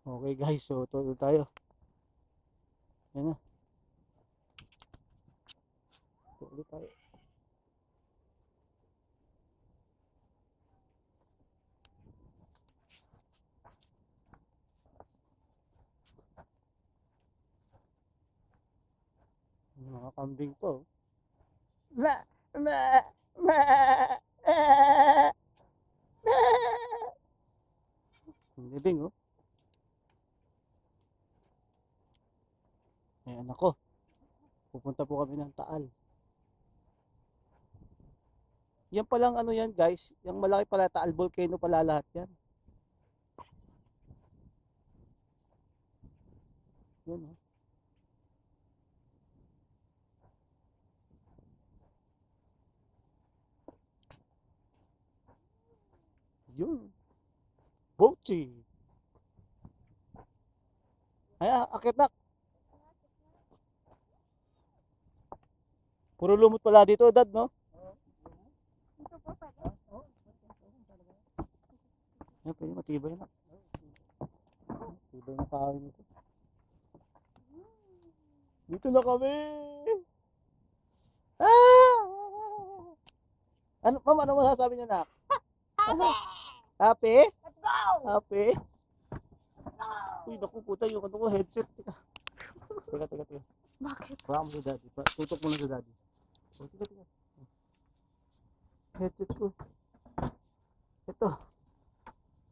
Okay guys, so tuloy tayo. Yan na, tuloy tayo. Mga kambing po. Ma, ma, ma, ah, ah. Ang libing oh. Ayan ako. Pupunta po kami ng Taal. Yan palang ano yan guys. Yung malaki pala Taal Volcano pala lahat yan. Yan oh. Yun. Bochi. Ay, akit na. Puro lumot pala dito, dad, no? Ito po pwede. Yan, pwede matibay na. Matibay na kahoy nito. Dito na kami! Ah! Ano, ma'am, ano masasabi niyo, nak? Happy! Happy? Let's go! Happy? Let's go! Uy, naku, puta, yung ano ko, headset. Teka. Bakit? Baka mo si daddy. Tutok mo na si daddy. Oh, teka. Headset ko. Ito.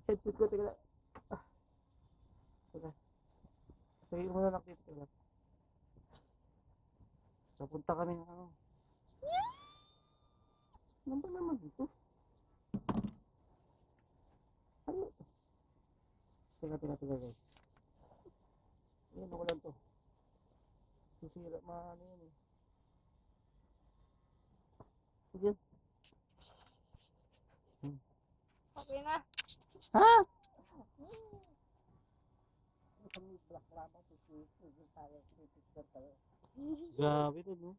Headset ko, teka. Teka. Teka mo na lang dito. Teka. Papunta kami ng ano. Ano ba naman dito? Ano? Teka guys. Ayan, ako lang to. Sisira, ano yan eh. Ayan. Okay na. Ha? Grabe to, no?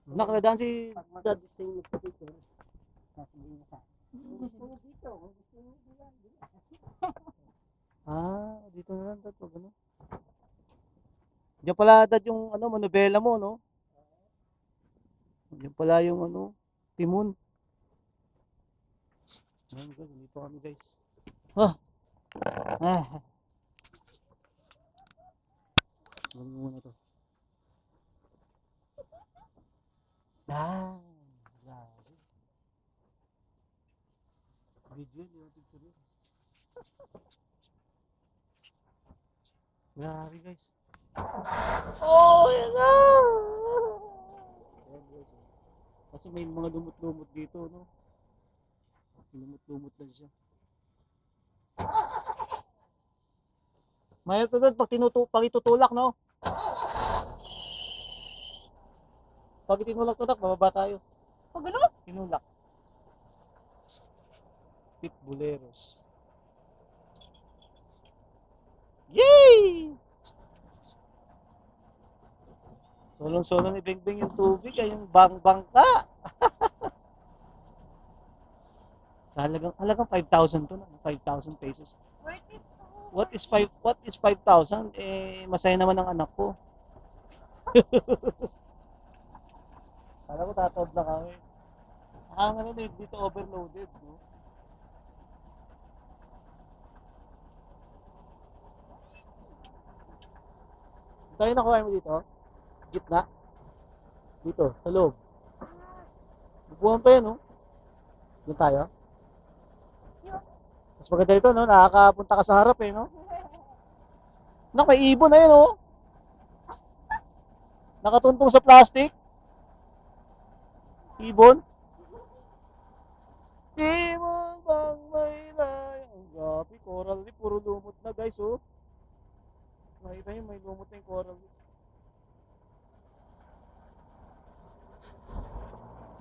Nakladaan si dad. Ah, dito na lang dad. Pag ano. Diyan pala dad yung ano, manobela mo, no? Diyan pala yung ano, Timon. Ayan guys, dito kami guys. Ah! Ah! Ano muna to? Ah! Grabe. Video, di natin tuloy. Grabe guys. Oh, yan na! Ayan guys. Kasi may mga lumot-lumot dito, no? Lumot-lumot lang siya. May ito doon, pag itutulak, no? Pag itinulak to, bababa tayo. Pag ano? Tinulak. Pit Buleros. Yay! Solong-solo ni Bengbeng yung tubig, ay yung bang-bangka. Halagang 5,000 to na, 5,000 pesos. Worth it. What is 5,000? Eh, masaya naman ang anak ko. Kala ko tatob na kami. Ang ano dito overloaded, no? Tayo na kuha mo dito. Gitna. Dito, sa loob. Bubuhan pa yan, no? Doon tayo. Mas maganda dito, no? Nakakapunta ka sa harap, eh, no? Nak, may ibon na yun, oh. Nakatuntong sa plastic. Ibon. Ibon bang may layang. Ang gabi, coral reef. Puro lumot na, guys, oh. Nakita nyo, may lumot na yung coral reef.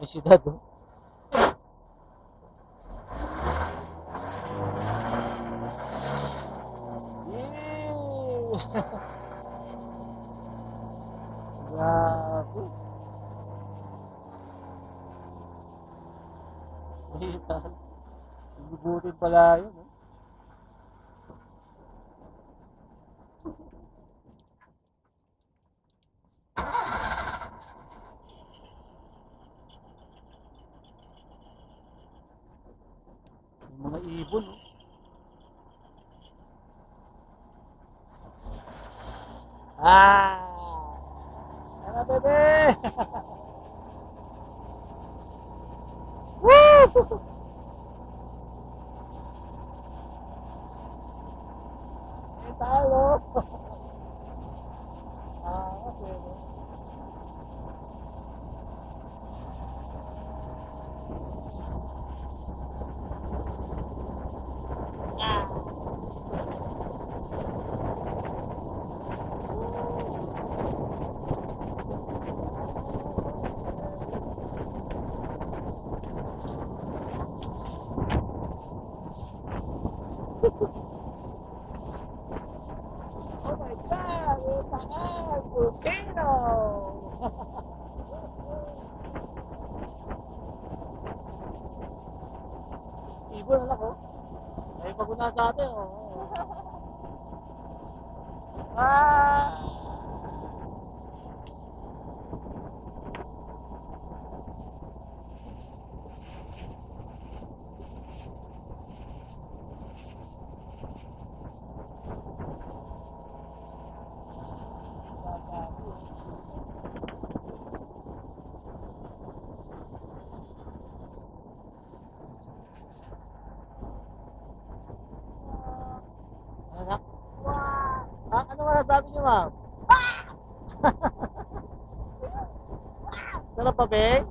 Ay, si dad, oh. Yay! Grabe. Mahirap. Lulubutin pala yun, eh. Yung mga ibon, oh. Ah! Ano, bebe? Woo! Eh, talo. Ah, kasi, no? Oh my God! It's a volcano! Ibon na lang, oh. Ay, paguna sa atin, oh. Ah! Anak? Ah, ano nga sabi niyo, ma'am? Sarap pa, Beng?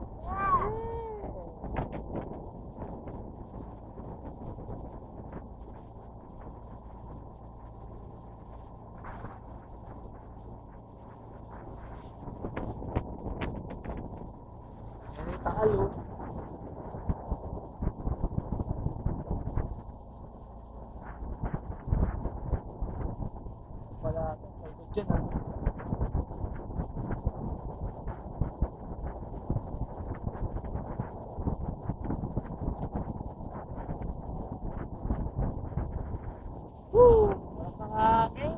Yan yung taal, oh. Wala ito. Pagod dyan, ah. Woo! Sarap ng hangin.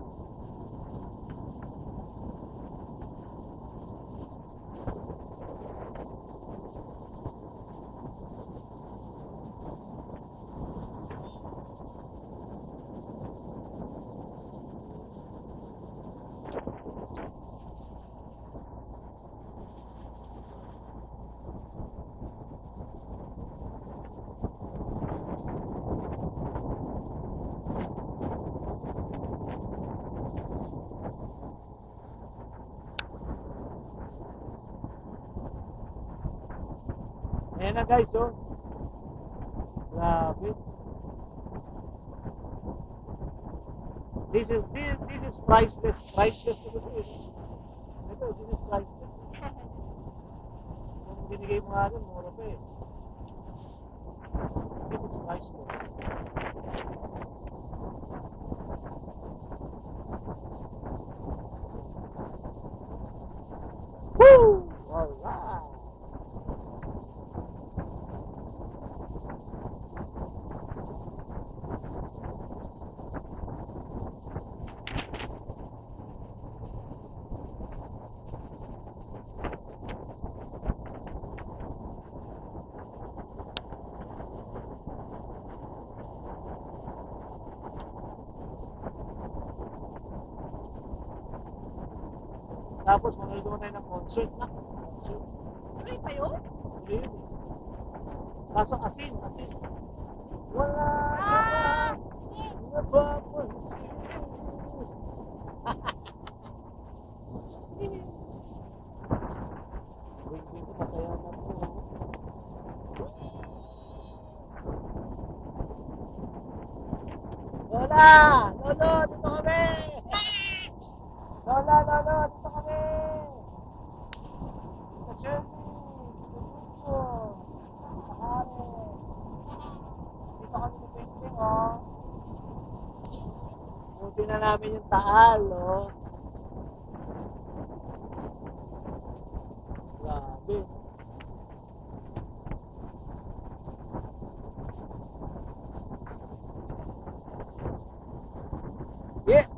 Ayan na, guys, oh. Grabe. This is priceless. Priceless ko ito. Ito, this is priceless. Yung binigay mo nga doon, mura pa, eh. This is priceless. Woo! Alright. Tapos manood naman tayo ng concert na. Concert. Tuloy pa yun? Hindi yun, eh. Kaso asin, asin. Wala Ah! na napapansin. Wing-wing ko, masaya na ito. Lola! Lolo! Dito kami! Lola! Lolo! Dito kami! Tita Shelby! Tita Lupo! Tita Karen! Dito kami ni Ping-Ping, oh. Buti na namin yung taal, oh. Grabe. Yeah.